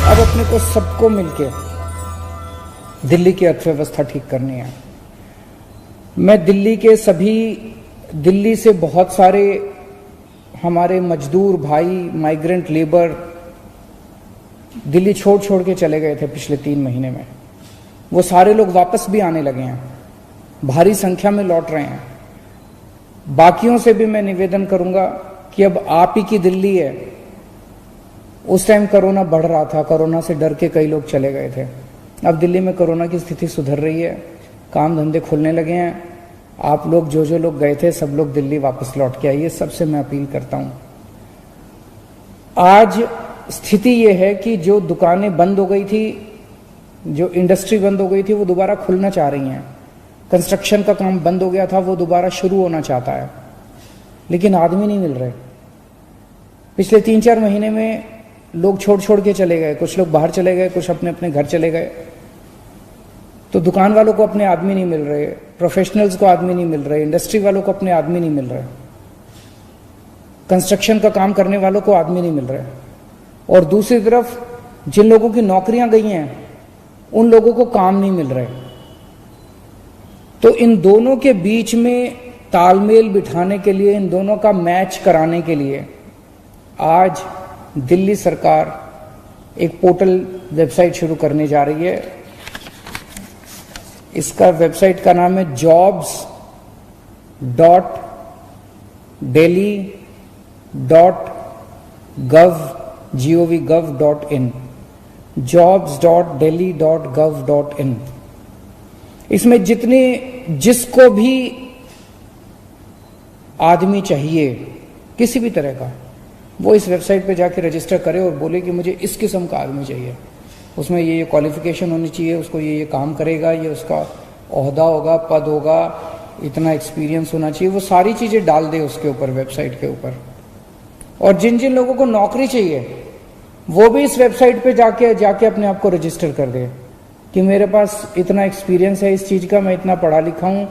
अब अपने को सबको मिलके दिल्ली की अर्थव्यवस्था ठीक करनी है। मैं दिल्ली से बहुत सारे हमारे मजदूर भाई, माइग्रेंट लेबर दिल्ली छोड़ के चले गए थे पिछले 3 महीने में। वो सारे लोग वापस भी आने लगे हैं, भारी संख्या में लौट रहे हैं। बाकियों से भी मैं निवेदन करूंगा कि अब आप ही की दिल्ली है। उस टाइम कोरोना बढ़ रहा था, कोरोना से डर के कई लोग चले गए थे। अब दिल्ली में कोरोना की स्थिति सुधर रही है, काम धंधे खुलने लगे हैं। आप लोग जो लोग गए थे सब लोग दिल्ली वापस लौट के आइए, सबसे मैं अपील करता हूं। आज स्थिति यह है कि जो दुकानें बंद हो गई थी, जो इंडस्ट्री बंद हो गई थी, वो दोबारा खुलना चाह रही हैं। कंस्ट्रक्शन का काम बंद हो गया था, वो दोबारा शुरू होना चाहता है, लेकिन आदमी नहीं मिल रहे। पिछले 3-4 महीने में लोग छोड़ के चले गए, कुछ लोग बाहर चले गए, कुछ अपने अपने घर चले गए। तो दुकान वालों को अपने आदमी नहीं मिल रहे, प्रोफेशनल्स को आदमी नहीं मिल रहे, इंडस्ट्री वालों को अपने आदमी नहीं मिल रहे, कंस्ट्रक्शन का काम करने वालों को आदमी नहीं मिल रहे। और दूसरी तरफ जिन लोगों की नौकरियां गई हैं उन लोगों को काम नहीं मिल रहे। तो इन दोनों के बीच में तालमेल बिठाने के लिए, इन दोनों का मैच कराने के लिए आज दिल्ली सरकार एक पोर्टल वेबसाइट शुरू करने जा रही है। इसका वेबसाइट का नाम है jobs.delhi.gov.in jobs.delhi.gov.in। इसमें जिसको भी आदमी चाहिए किसी भी तरह का, वो इस वेबसाइट पे जाके रजिस्टर करे और बोले कि मुझे इस किस्म का आदमी चाहिए, उसमें ये क्वालिफिकेशन होनी चाहिए, उसको ये काम करेगा, ये उसका ओहदा होगा, पद होगा, इतना एक्सपीरियंस होना चाहिए। वो सारी चीजें डाल दे उसके ऊपर, वेबसाइट के ऊपर। और जिन लोगों को नौकरी चाहिए वो भी इस वेबसाइट पे जाके अपने आप को रजिस्टर कर दे कि मेरे पास इतना एक्सपीरियंस है इस चीज का, मैं इतना पढ़ा लिखा हूं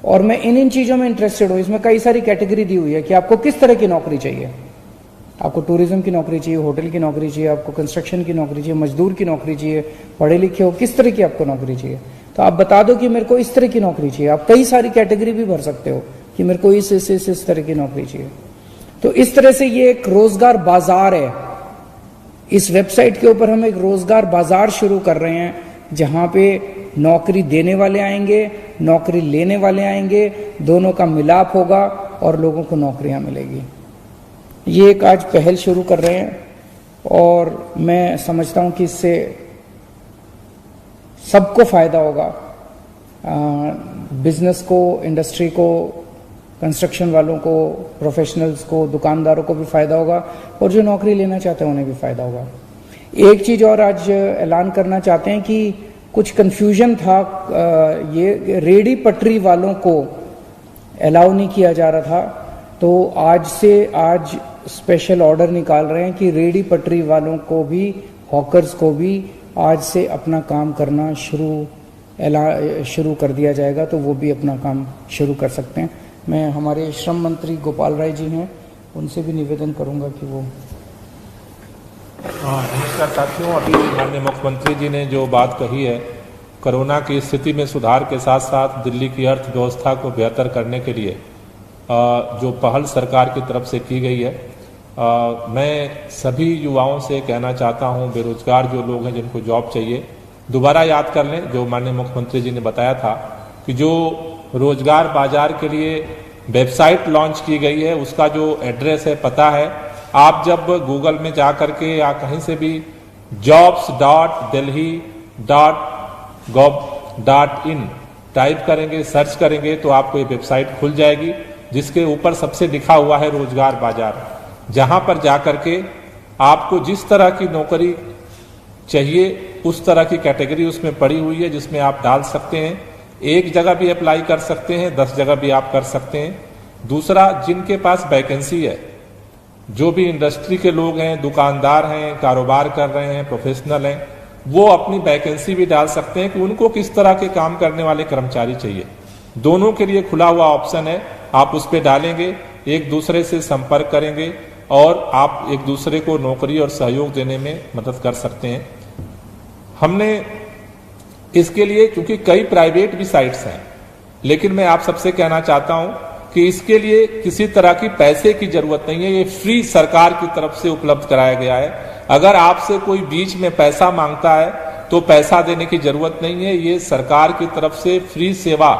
और मैं इन चीजों में इंटरेस्टेड हूं। इसमें कई सारी कैटेगरी दी हुई है कि आपको किस तरह की नौकरी चाहिए। आपको टूरिज्म की नौकरी चाहिए, होटल की नौकरी चाहिए, आपको कंस्ट्रक्शन की नौकरी चाहिए, मजदूर की नौकरी चाहिए, पढ़े लिखे हो, किस तरह की आपको नौकरी चाहिए। तो आप बता दो कि मेरे को इस तरह की नौकरी चाहिए। आप कई सारी कैटेगरी भी भर सकते हो कि मेरे को इस तरह की नौकरी चाहिए। तो इस तरह से ये एक रोजगार बाजार है। इस वेबसाइट के ऊपर हम एक रोजगार बाजार शुरू कर रहे हैं, जहां पे नौकरी देने वाले आएंगे, नौकरी लेने वाले आएंगे, दोनों का मिलाप होगा और लोगों को नौकरियां मिलेगी। ये एक आज पहल शुरू कर रहे हैं और मैं समझता हूं कि इससे सबको फायदा होगा। बिजनेस को, इंडस्ट्री को, कंस्ट्रक्शन वालों को, प्रोफेशनल्स को, दुकानदारों को भी फायदा होगा और जो नौकरी लेना चाहते हैं उन्हें भी फायदा होगा। एक चीज और आज ऐलान करना चाहते हैं कि कुछ कंफ्यूजन था, ये रेडी पटरी वालों को अलाउ नहीं किया जा रहा था, तो आज स्पेशल ऑर्डर निकाल रहे हैं कि रेडी पटरी वालों को भी, हॉकर्स को भी आज से अपना काम करना शुरू कर दिया जाएगा, तो वो भी अपना काम शुरू कर सकते हैं। मैं हमारे श्रम मंत्री गोपाल राय जी हैं, उनसे भी निवेदन करूंगा कि वो। नमस्कार साथियों, अभी माननीय मुख्यमंत्री जी ने जो बात कही है, कोरोना की स्थिति में सुधार के साथ साथ दिल्ली की अर्थव्यवस्था को बेहतर करने के लिए जो पहल सरकार की तरफ से की गई है, मैं सभी युवाओं से कहना चाहता हूं, बेरोजगार जो लोग हैं जिनको जॉब चाहिए, दोबारा याद कर लें जो माननीय मुख्यमंत्री जी ने बताया था कि जो रोजगार बाजार के लिए वेबसाइट लॉन्च की गई है, उसका जो एड्रेस है, पता है, आप जब गूगल में जा करके या कहीं से भी jobs.delhi.gov.in टाइप करेंगे, सर्च करेंगे, तो आपको ये वेबसाइट खुल जाएगी जिसके ऊपर सबसे लिखा हुआ है रोजगार बाजार, जहां पर जाकर के आपको जिस तरह की नौकरी चाहिए उस तरह की कैटेगरी उसमें पड़ी हुई है, जिसमें आप डाल सकते हैं। एक जगह भी अप्लाई कर सकते हैं, 10 जगह भी आप कर सकते हैं। दूसरा, जिनके पास वैकेंसी है, जो भी इंडस्ट्री के लोग हैं, दुकानदार हैं, कारोबार कर रहे हैं, प्रोफेशनल हैं, वो अपनी वैकेंसी भी डाल सकते हैं कि उनको किस तरह के काम करने वाले कर्मचारी चाहिए। दोनों के लिए खुला हुआ ऑप्शन है, आप उस पर डालेंगे, एक दूसरे से संपर्क करेंगे और आप एक दूसरे को नौकरी और सहयोग देने में मदद कर सकते हैं। हमने इसके लिए, क्योंकि कई प्राइवेट भी साइट्स हैं, लेकिन मैं आप सबसे कहना चाहता हूं कि इसके लिए किसी तरह की पैसे की जरूरत नहीं है, ये फ्री सरकार की तरफ से उपलब्ध कराया गया है। अगर आपसे कोई बीच में पैसा मांगता है तो पैसा देने की जरूरत नहीं है, ये सरकार की तरफ से फ्री सेवा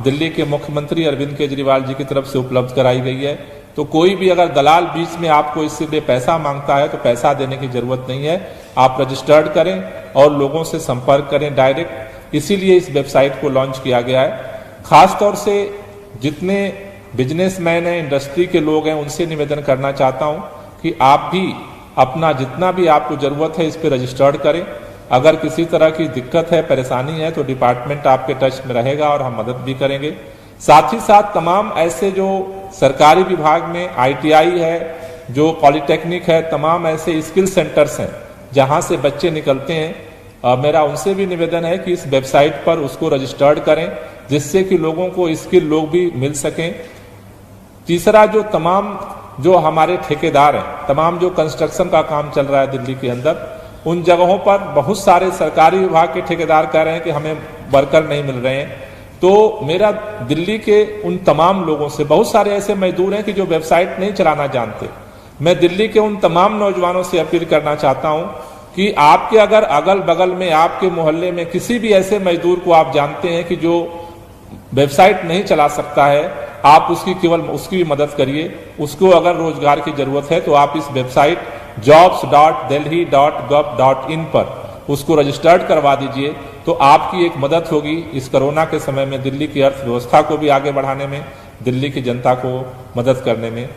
दिल्ली के मुख्यमंत्री अरविंद केजरीवाल जी की तरफ से उपलब्ध कराई गई है। तो कोई भी अगर दलाल बीच में आपको इससे लिए पैसा मांगता है तो पैसा देने की जरूरत नहीं है, आप रजिस्टर्ड करें और लोगों से संपर्क करें डायरेक्ट। इसीलिए इस वेबसाइट को लॉन्च किया गया है। खासतौर से जितने बिजनेसमैन हैं, इंडस्ट्री के लोग हैं, उनसे निवेदन करना चाहता हूं कि आप भी अपना जितना भी आपको जरूरत है इस पर रजिस्टर्ड करें। अगर किसी तरह की दिक्कत है, परेशानी है तो डिपार्टमेंट आपके टच में रहेगा और हम मदद भी करेंगे। साथ ही साथ तमाम ऐसे जो सरकारी विभाग में ITI है, जो पॉलिटेक्निक है, तमाम ऐसे स्किल सेंटर्स हैं जहां से बच्चे निकलते हैं, मेरा उनसे भी निवेदन है कि इस वेबसाइट पर उसको रजिस्टर्ड करें, जिससे कि लोगों को स्किल लोग भी मिल सकें। तीसरा, जो हमारे ठेकेदार हैं, तमाम जो कंस्ट्रक्शन का काम चल रहा है दिल्ली के अंदर, उन जगहों पर बहुत सारे सरकारी विभाग के ठेकेदार कह रहे हैं कि हमें वर्कर नहीं मिल रहे हैं। तो मेरा दिल्ली के उन तमाम लोगों से, बहुत सारे ऐसे मजदूर हैं कि जो वेबसाइट नहीं चलाना जानते, मैं दिल्ली के उन तमाम नौजवानों से अपील करना चाहता हूं कि आपके अगर अगल बगल में, आपके मोहल्ले में किसी भी ऐसे मजदूर को आप जानते हैं कि जो वेबसाइट नहीं चला सकता है, आप उसकी भी मदद करिए। उसको अगर रोजगार की जरूरत है तो आप इस वेबसाइट jobs.delhi.gov.in पर उसको रजिस्टर्ड करवा दीजिए। तो आपकी एक मदद होगी इस कोरोना के समय में दिल्ली की अर्थव्यवस्था को भी आगे बढ़ाने में, दिल्ली की जनता को मदद करने में।